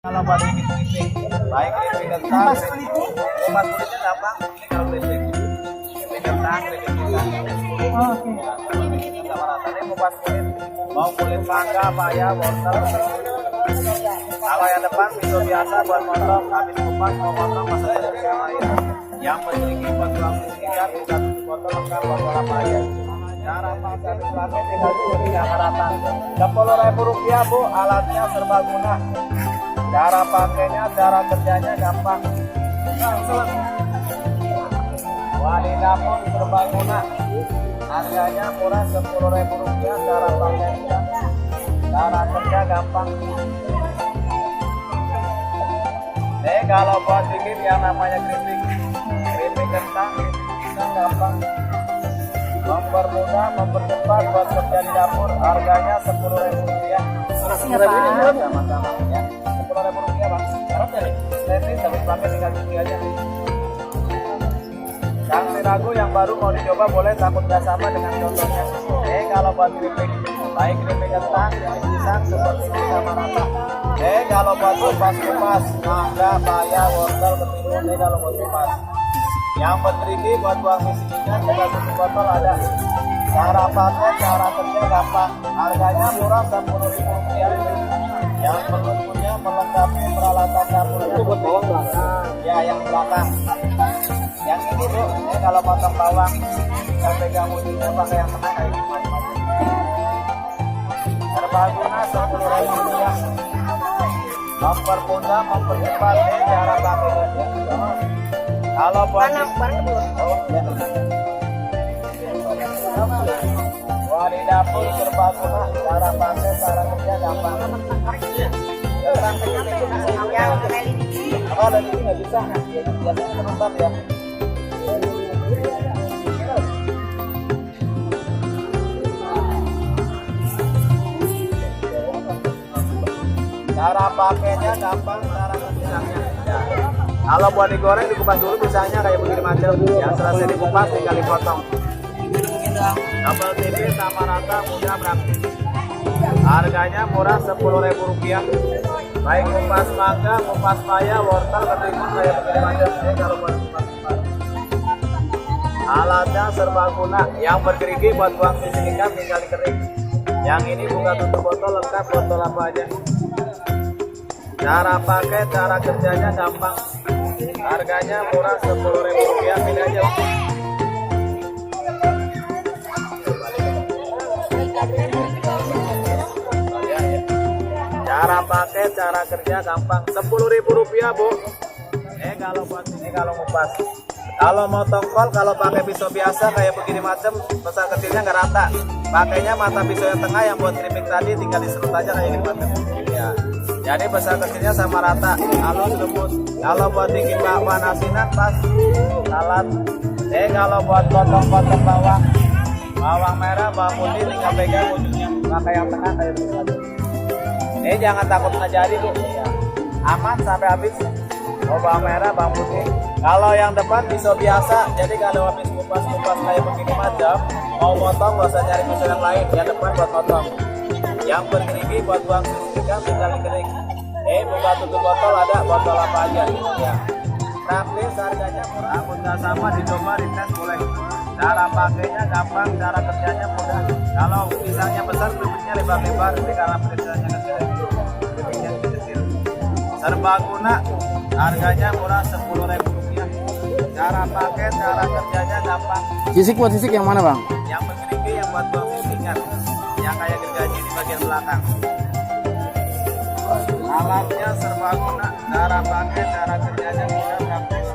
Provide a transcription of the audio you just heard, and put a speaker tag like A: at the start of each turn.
A: Kalau pada ini kritik, baik kritik kentang, kupas kulitnya gampang. Ini kalau kritik kentang, kritik pisang. Sama rata ini kupas kulit, mau kulit mangga, paya, wortel. Kalau yang depan pisau biasa buat potong, habis kupas mau potong masalahnya bisa lain. Yang memiliki buat tulang ikan bisa tutup botol lengkap botol apa aja. Cara pakai selama tinggal di rata. Rp10.000 bu, alatnya serbaguna. Cara pakainya, cara kerjanya gampang. Wadidah pun serbaguna. Harganya murah Rp10.000. Cara pakainya, cara kerja gampang. Kalau buat bikin yang namanya keripik kentang, gampang. Mempermudah, mempercepat buat kerja di dapur. Harganya Rp10.000. Sama-sama ya. Rp10.000 bang. Tenis tapi pakai tinggal cuci aja. Yang ragu yang baru mau dicoba boleh, takut nggak sama dengan contohnya. Kalau buat keripik, baik keripik kentang, keripik pisang seperti ini sama rata. Kalau buat kupas, mangga, paya, wortel, ketirun. Kalau buat kupas, yang bergerigi buat buang misinya, kita tutup botol ada. Cara pakai, cara kerja gampang. Harganya murah Rp10.000. Yang perlu punya melengkapi peralatan dapurnya. Itu buat bawang belakang. Ya, yang belakang. Yang ini bu, kalau potong bawang, kita pegang ujungnya pakai yang tengah kayak macam-macam. Serbaguna Rp10.000. Mempermudah, mempercepat cara pakainya. Kalau buat di dapur serbaguna, cara pakai, cara kerja gampang. Oh, dan ini nggak bisa, biasanya penumpang ya. Cara pakainya gampang, cara kerjanya. Ya. Kalau buat digoreng dikupas dulu misalnya kayak begini macam. Yang selesai dikupas tinggal dipotong. Double TV sama rata, mudah praktis. Harganya murah Rp10.000. Baik kupas mangga, kupas paya, wortel, ketimun kayak begini macam. Kalau buat kupas. Alatnya serbaguna. Yang bergerigi buat buang sisi ikan tinggal dikerik. Yang ini buka tutup botol lengkap, botol apa aja. Cara pakai, cara kerjanya gampang. Harganya murah Rp10.000. Pilih aja. Cara pakai, cara kerja gampang. Rp10.000 bu. Kalau buat ini kalau ngupas. Kalau mau tongkol, kalau pakai pisau biasa kayak begini macam, besar kecilnya nggak rata. Pakainya mata pisau yang tengah yang buat keripik tadi tinggal diserut aja kayak gini macam. Ya. Jadi besar kecilnya sama rata, halus lembut. Kalau buat bikin bakwan asinan pas salad. Kalau buat potong-potong bawang merah, bawang putih tinggal pegang ujungnya, pakai yang tengah kayak begini. Jangan takut nggak jadi bu, ya. Aman sampai habis. Oh, bawang merah, bawang putih. Kalau yang depan pisau biasa, jadi kalau habis kupas kayak begini macam, mau potong nggak usah nyari pisau yang lain, yang depan buat potong. Yang bergerigi buat buang sisi ikan tinggal dikerik. Buka tutup botol ada, botol apa aja. Ya. Praktis, harganya murah, nggak sama, dicoba, dites boleh. Cara pakainya gampang, cara kerjanya mudah. Kalau pisangnya besar, bentuknya lebar-lebar, jadi karena pisangnya kecil. Serbaguna, harganya murah Rp10.000. Cara pakai, cara kerjanya gampang.
B: Sisik buat sisik yang mana bang?
A: Yang bergerigi, yang buat buang sisi ikan. Yang kayak gergaji di bagian belakang. Alatnya serbaguna, cara pakai, cara kerjanya mudah praktis.